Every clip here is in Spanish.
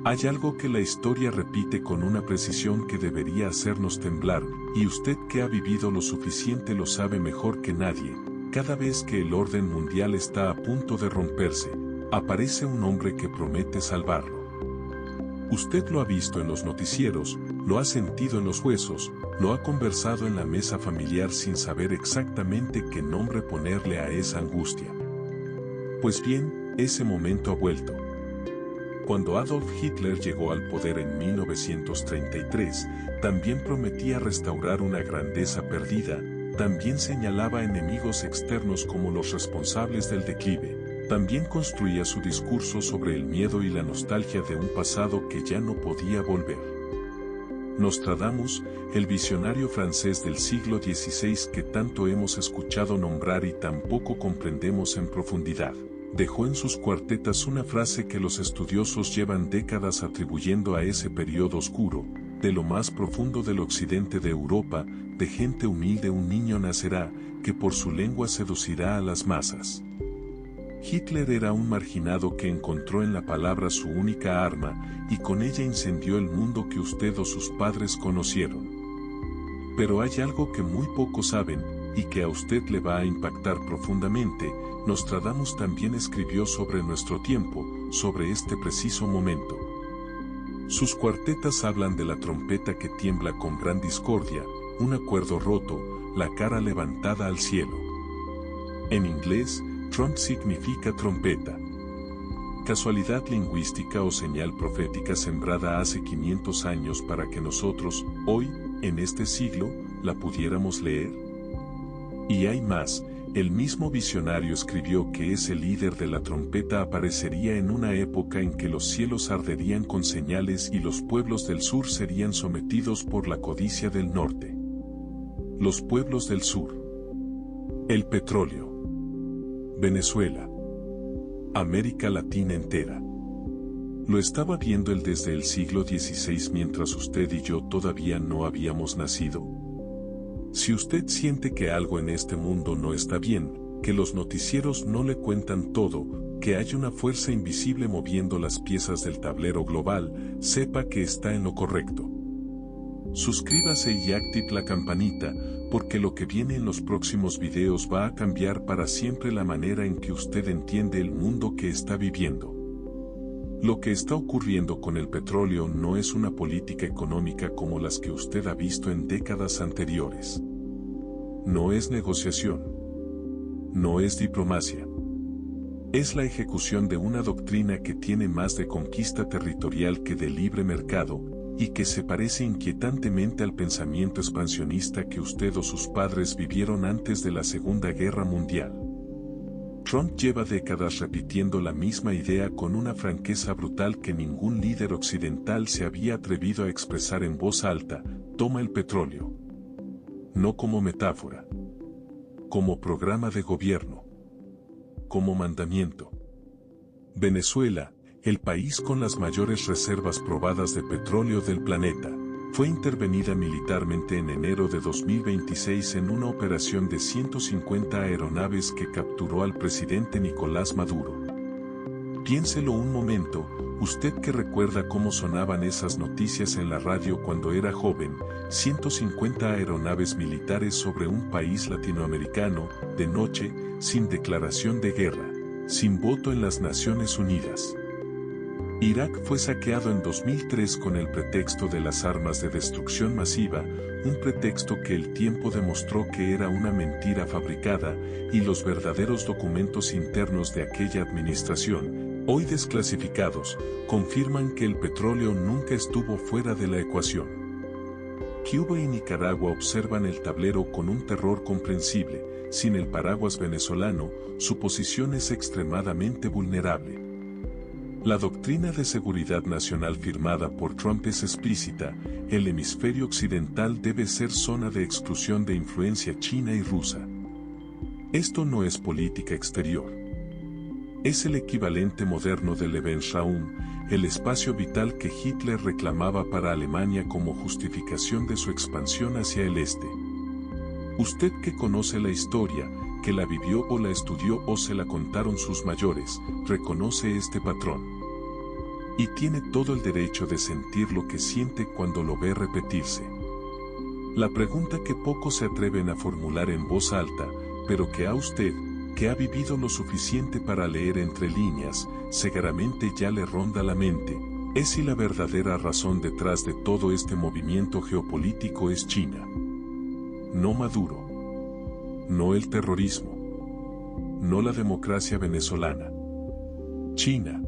Hay algo que la historia repite con una precisión que debería hacernos temblar, y usted que ha vivido lo suficiente lo sabe mejor que nadie. Cada vez que el orden mundial está a punto de romperse, aparece un hombre que promete salvarlo. Usted lo ha visto en los noticieros, lo ha sentido en los huesos, lo ha conversado en la mesa familiar sin saber exactamente qué nombre ponerle a esa angustia. Pues bien, ese momento ha vuelto. Cuando Adolf Hitler llegó al poder en 1933, también prometía restaurar una grandeza perdida, también señalaba enemigos externos como los responsables del declive, también construía su discurso sobre el miedo y la nostalgia de un pasado que ya no podía volver. Nostradamus, el visionario francés del siglo XVI que tanto hemos escuchado nombrar y tan poco comprendemos en profundidad, dejó en sus cuartetas una frase que los estudiosos llevan décadas atribuyendo a ese periodo oscuro: de lo más profundo del occidente de Europa, de gente humilde un niño nacerá, que por su lengua seducirá a las masas. Hitler era un marginado que encontró en la palabra su única arma, y con ella incendió el mundo que usted o sus padres conocieron. Pero hay algo que muy pocos saben, y que a usted le va a impactar profundamente. Nostradamus también escribió sobre nuestro tiempo, sobre este preciso momento. Sus cuartetas hablan de la trompeta que tiembla con gran discordia, un acuerdo roto, la cara levantada al cielo. En inglés, trump significa trompeta. Casualidad lingüística o señal profética sembrada hace 500 años para que nosotros, hoy, en este siglo, la pudiéramos leer. Y hay más. El mismo visionario escribió que ese líder de la trompeta aparecería en una época en que los cielos arderían con señales y los pueblos del sur serían sometidos por la codicia del norte. Los pueblos del sur. El petróleo. Venezuela. América Latina entera. Lo estaba viendo él desde el siglo XVI mientras usted y yo todavía no habíamos nacido. Si usted siente que algo en este mundo no está bien, que los noticieros no le cuentan todo, que hay una fuerza invisible moviendo las piezas del tablero global, sepa que está en lo correcto. Suscríbase y active la campanita, porque lo que viene en los próximos videos va a cambiar para siempre la manera en que usted entiende el mundo que está viviendo. Lo que está ocurriendo con el petróleo no es una política económica como las que usted ha visto en décadas anteriores. No es negociación. No es diplomacia. Es la ejecución de una doctrina que tiene más de conquista territorial que de libre mercado, y que se parece inquietantemente al pensamiento expansionista que usted o sus padres vivieron antes de la Segunda Guerra Mundial. Trump lleva décadas repitiendo la misma idea con una franqueza brutal que ningún líder occidental se había atrevido a expresar en voz alta: toma el petróleo. No como metáfora. Como programa de gobierno. Como mandamiento. Venezuela, el país con las mayores reservas probadas de petróleo del planeta, fue intervenida militarmente en enero de 2026 en una operación de 150 aeronaves que capturó al presidente Nicolás Maduro. Piénselo un momento, usted que recuerda cómo sonaban esas noticias en la radio cuando era joven: 150 aeronaves militares sobre un país latinoamericano, de noche, sin declaración de guerra, sin voto en las Naciones Unidas. Irak fue saqueado en 2003 con el pretexto de las armas de destrucción masiva, un pretexto que el tiempo demostró que era una mentira fabricada, y los verdaderos documentos internos de aquella administración, hoy desclasificados, confirman que el petróleo nunca estuvo fuera de la ecuación. Cuba y Nicaragua observan el tablero con un terror comprensible. Sin el paraguas venezolano, su posición es extremadamente vulnerable. La doctrina de seguridad nacional firmada por Trump es explícita: el hemisferio occidental debe ser zona de exclusión de influencia china y rusa. Esto no es política exterior. Es el equivalente moderno del Lebensraum, el espacio vital que Hitler reclamaba para Alemania como justificación de su expansión hacia el este. Usted que conoce la historia, que la vivió o la estudió o se la contaron sus mayores, reconoce este patrón. Y tiene todo el derecho de sentir lo que siente cuando lo ve repetirse. La pregunta que pocos se atreven a formular en voz alta, pero que a usted, que ha vivido lo suficiente para leer entre líneas, seguramente ya le ronda la mente, es si la verdadera razón detrás de todo este movimiento geopolítico es China. No Maduro. No el terrorismo. No la democracia venezolana. China.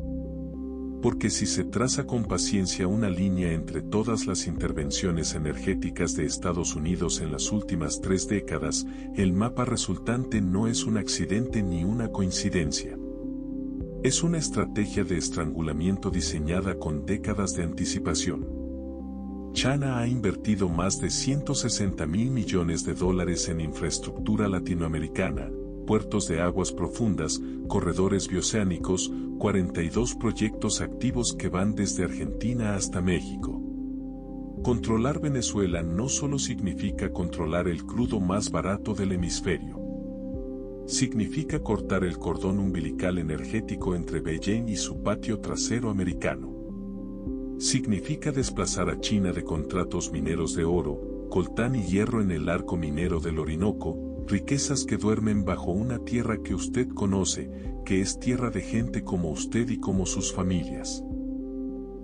Porque si se traza con paciencia una línea entre todas las intervenciones energéticas de Estados Unidos en las últimas 3 décadas, el mapa resultante no es un accidente ni una coincidencia. Es una estrategia de estrangulamiento diseñada con décadas de anticipación. China ha invertido más de $160.000 millones en infraestructura latinoamericana, puertos de aguas profundas, corredores bioceánicos, 42 proyectos activos que van desde Argentina hasta México. Controlar Venezuela no solo significa controlar el crudo más barato del hemisferio. Significa cortar el cordón umbilical energético entre Beijing y su patio trasero americano. Significa desplazar a China de contratos mineros de oro, coltán y hierro en el arco minero del Orinoco, riquezas que duermen bajo una tierra que usted conoce, que es tierra de gente como usted y como sus familias.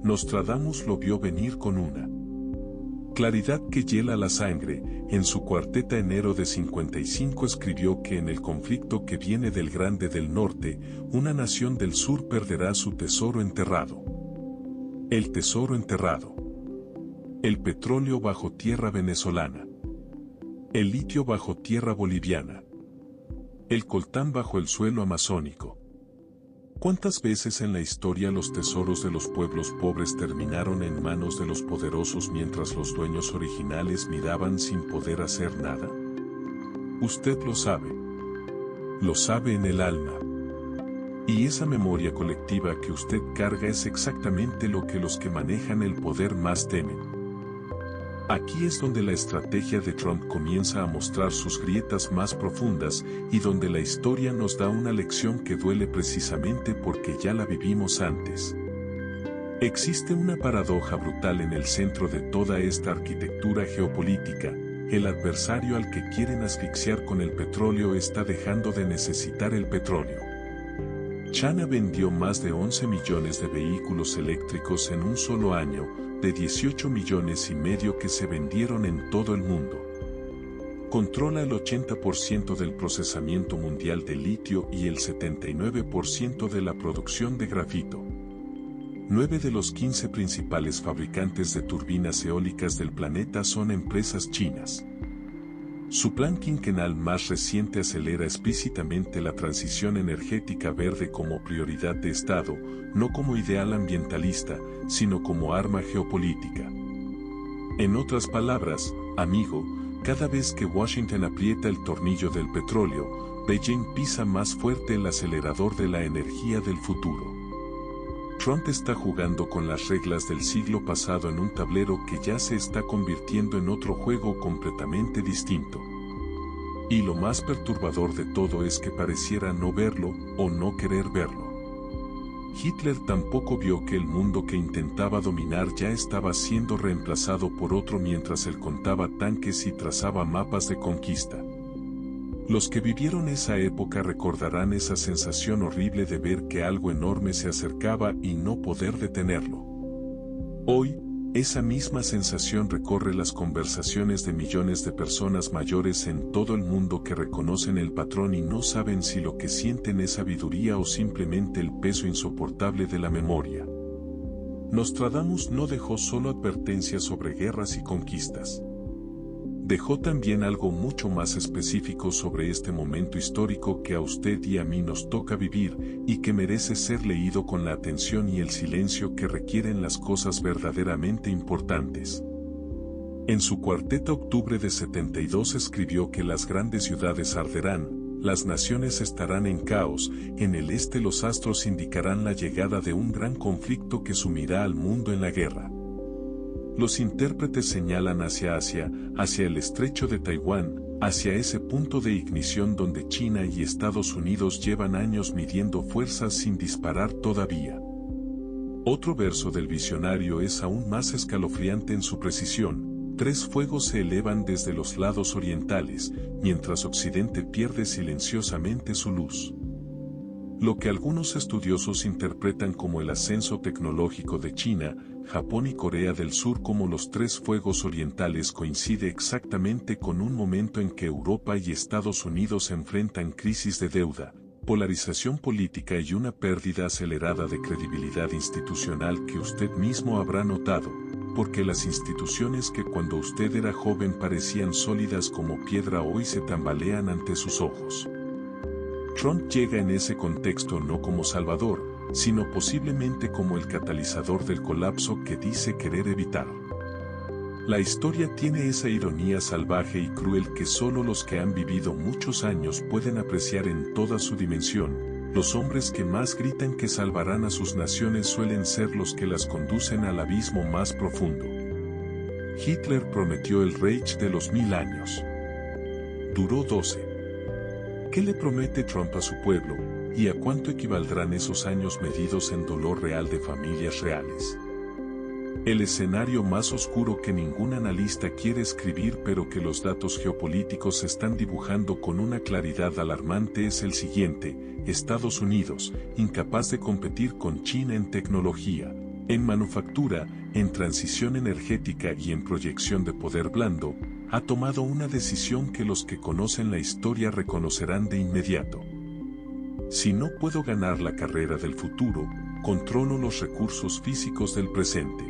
Nostradamus lo vio venir con una claridad que hiela la sangre. En su cuarteta Enero de 55 escribió que en el conflicto que viene del Grande del Norte, una nación del sur perderá su tesoro enterrado. El tesoro enterrado. El petróleo bajo tierra venezolana. El litio bajo tierra boliviana. El coltán bajo el suelo amazónico. ¿Cuántas veces en la historia los tesoros de los pueblos pobres terminaron en manos de los poderosos mientras los dueños originales miraban sin poder hacer nada? Usted lo sabe. Lo sabe en el alma. Y esa memoria colectiva que usted carga es exactamente lo que los que manejan el poder más temen. Aquí es donde la estrategia de Trump comienza a mostrar sus grietas más profundas y donde la historia nos da una lección que duele precisamente porque ya la vivimos antes. Existe una paradoja brutal en el centro de toda esta arquitectura geopolítica. El adversario al que quieren asfixiar con el petróleo está dejando de necesitar el petróleo. China vendió más de 11 millones de vehículos eléctricos en un solo año, de 18 millones y medio que se vendieron en todo el mundo. Controla el 80% del procesamiento mundial de litio y el 79% de la producción de grafito. 9 de los 15 principales fabricantes de turbinas eólicas del planeta son empresas chinas. Su plan quinquenal más reciente acelera explícitamente la transición energética verde como prioridad de Estado, no como ideal ambientalista, sino como arma geopolítica. En otras palabras, amigo, cada vez que Washington aprieta el tornillo del petróleo, Beijing pisa más fuerte el acelerador de la energía del futuro. Trump está jugando con las reglas del siglo pasado en un tablero que ya se está convirtiendo en otro juego completamente distinto. Y lo más perturbador de todo es que pareciera no verlo o no querer verlo. Hitler tampoco vio que el mundo que intentaba dominar ya estaba siendo reemplazado por otro mientras él contaba tanques y trazaba mapas de conquista. Los que vivieron esa época recordarán esa sensación horrible de ver que algo enorme se acercaba y no poder detenerlo. Hoy, esa misma sensación recorre las conversaciones de millones de personas mayores en todo el mundo que reconocen el patrón y no saben si lo que sienten es sabiduría o simplemente el peso insoportable de la memoria. Nostradamus no dejó solo advertencias sobre guerras y conquistas. Dejó también algo mucho más específico sobre este momento histórico que a usted y a mí nos toca vivir y que merece ser leído con la atención y el silencio que requieren las cosas verdaderamente importantes. En su cuarteta Octubre de 72 escribió que las grandes ciudades arderán, las naciones estarán en caos, en el este los astros indicarán la llegada de un gran conflicto que sumirá al mundo en la guerra. Los intérpretes señalan hacia Asia, hacia el estrecho de Taiwán, hacia ese punto de ignición donde China y Estados Unidos llevan años midiendo fuerzas sin disparar todavía. Otro verso del visionario es aún más escalofriante en su precisión: 3 fuegos se elevan desde los lados orientales, mientras Occidente pierde silenciosamente su luz. Lo que algunos estudiosos interpretan como el ascenso tecnológico de China, Japón y Corea del Sur como los 3 fuegos orientales coincide exactamente con un momento en que Europa y Estados Unidos enfrentan crisis de deuda, polarización política y una pérdida acelerada de credibilidad institucional que usted mismo habrá notado, porque las instituciones que cuando usted era joven parecían sólidas como piedra hoy se tambalean ante sus ojos. Trump llega en ese contexto no como salvador, sino posiblemente como el catalizador del colapso que dice querer evitar. La historia tiene esa ironía salvaje y cruel que solo los que han vivido muchos años pueden apreciar en toda su dimensión. Los hombres que más gritan que salvarán a sus naciones suelen ser los que las conducen al abismo más profundo. Hitler prometió el Reich de los 1000 años. Duró 12. ¿Qué le promete Trump a su pueblo, y a cuánto equivaldrán esos años medidos en dolor real de familias reales? El escenario más oscuro que ningún analista quiere escribir pero que los datos geopolíticos están dibujando con una claridad alarmante es el siguiente: Estados Unidos, incapaz de competir con China en tecnología, en manufactura, en transición energética y en proyección de poder blando, ha tomado una decisión que los que conocen la historia reconocerán de inmediato. Si no puedo ganar la carrera del futuro, controlo los recursos físicos del presente.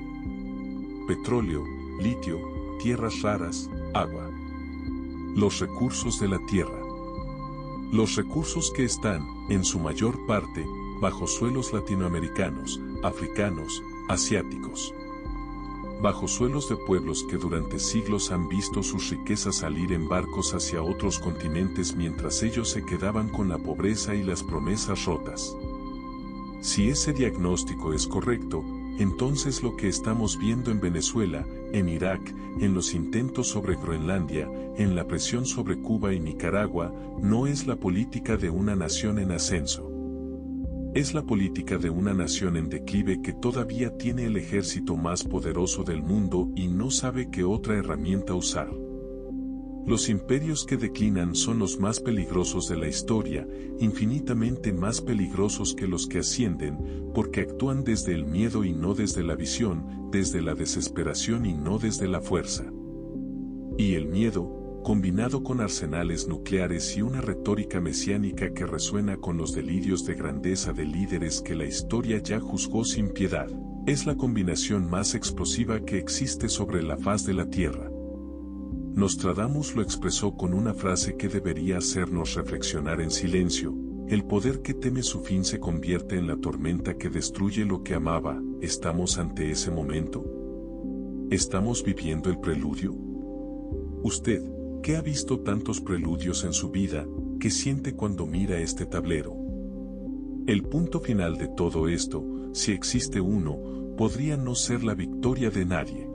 Petróleo, litio, tierras raras, agua. Los recursos de la tierra. Los recursos que están, en su mayor parte, bajo suelos latinoamericanos, africanos, asiáticos. Bajo suelos de pueblos que durante siglos han visto sus riquezas salir en barcos hacia otros continentes mientras ellos se quedaban con la pobreza y las promesas rotas. Si ese diagnóstico es correcto, entonces lo que estamos viendo en Venezuela, en Irak, en los intentos sobre Groenlandia, en la presión sobre Cuba y Nicaragua, no es la política de una nación en ascenso. Es la política de una nación en declive que todavía tiene el ejército más poderoso del mundo y no sabe qué otra herramienta usar. Los imperios que declinan son los más peligrosos de la historia, infinitamente más peligrosos que los que ascienden, porque actúan desde el miedo y no desde la visión, desde la desesperación y no desde la fuerza. Y el miedo, combinado con arsenales nucleares y una retórica mesiánica que resuena con los delirios de grandeza de líderes que la historia ya juzgó sin piedad, es la combinación más explosiva que existe sobre la faz de la Tierra. Nostradamus lo expresó con una frase que debería hacernos reflexionar en silencio: el poder que teme su fin se convierte en la tormenta que destruye lo que amaba. ¿Estamos ante ese momento? ¿Estamos viviendo el preludio? Usted, que ha visto tantos preludios en su vida, ¿qué siente cuando mira este tablero? El punto final de todo esto, si existe uno, podría no ser la victoria de nadie.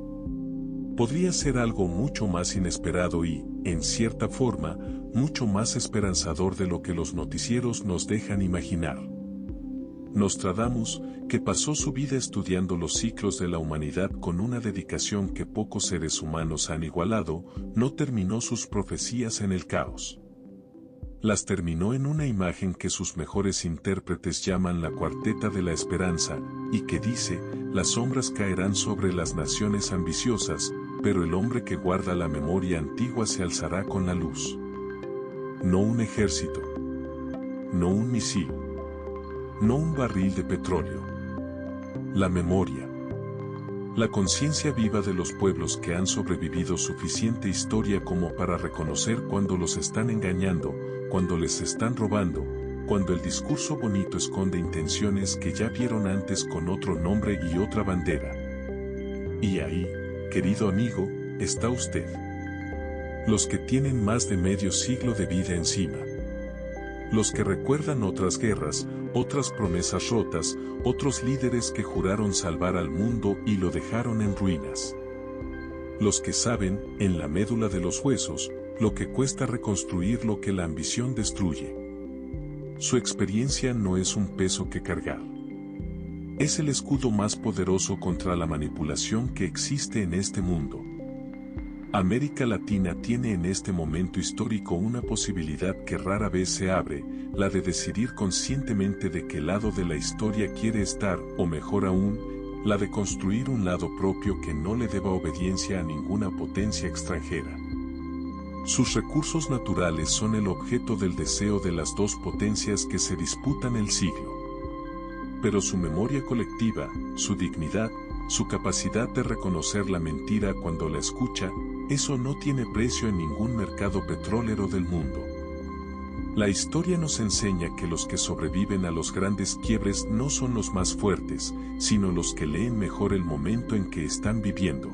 Podría ser algo mucho más inesperado y, en cierta forma, mucho más esperanzador de lo que los noticieros nos dejan imaginar. Nostradamus, que pasó su vida estudiando los ciclos de la humanidad con una dedicación que pocos seres humanos han igualado, no terminó sus profecías en el caos. Las terminó en una imagen que sus mejores intérpretes llaman la cuarteta de la esperanza, y que dice: las sombras caerán sobre las naciones ambiciosas, pero el hombre que guarda la memoria antigua se alzará con la luz. No un ejército. No un misil. No un barril de petróleo. La memoria. La conciencia viva de los pueblos que han sobrevivido suficiente historia como para reconocer cuando los están engañando, cuando les están robando, cuando el discurso bonito esconde intenciones que ya vieron antes con otro nombre y otra bandera. Y ahí, querido amigo, está usted. Los que tienen más de medio siglo de vida encima. Los que recuerdan otras guerras, otras promesas rotas, otros líderes que juraron salvar al mundo y lo dejaron en ruinas. Los que saben, en la médula de los huesos, lo que cuesta reconstruir lo que la ambición destruye. Su experiencia no es un peso que cargar. Es el escudo más poderoso contra la manipulación que existe en este mundo. América Latina tiene en este momento histórico una posibilidad que rara vez se abre, la de decidir conscientemente de qué lado de la historia quiere estar, o mejor aún, la de construir un lado propio que no le deba obediencia a ninguna potencia extranjera. Sus recursos naturales son el objeto del deseo de las dos potencias que se disputan el siglo. Pero su memoria colectiva, su dignidad, su capacidad de reconocer la mentira cuando la escucha, eso no tiene precio en ningún mercado petrolero del mundo. La historia nos enseña que los que sobreviven a los grandes quiebres no son los más fuertes, sino los que leen mejor el momento en que están viviendo.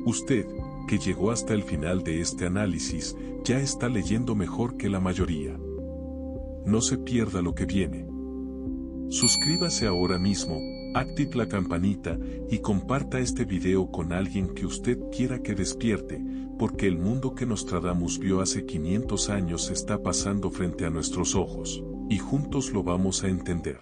Usted, que llegó hasta el final de este análisis, ya está leyendo mejor que la mayoría. No se pierda lo que viene. Suscríbase ahora mismo, active la campanita y comparta este video con alguien que usted quiera que despierte, porque el mundo que Nostradamus vio hace 500 años está pasando frente a nuestros ojos, y juntos lo vamos a entender.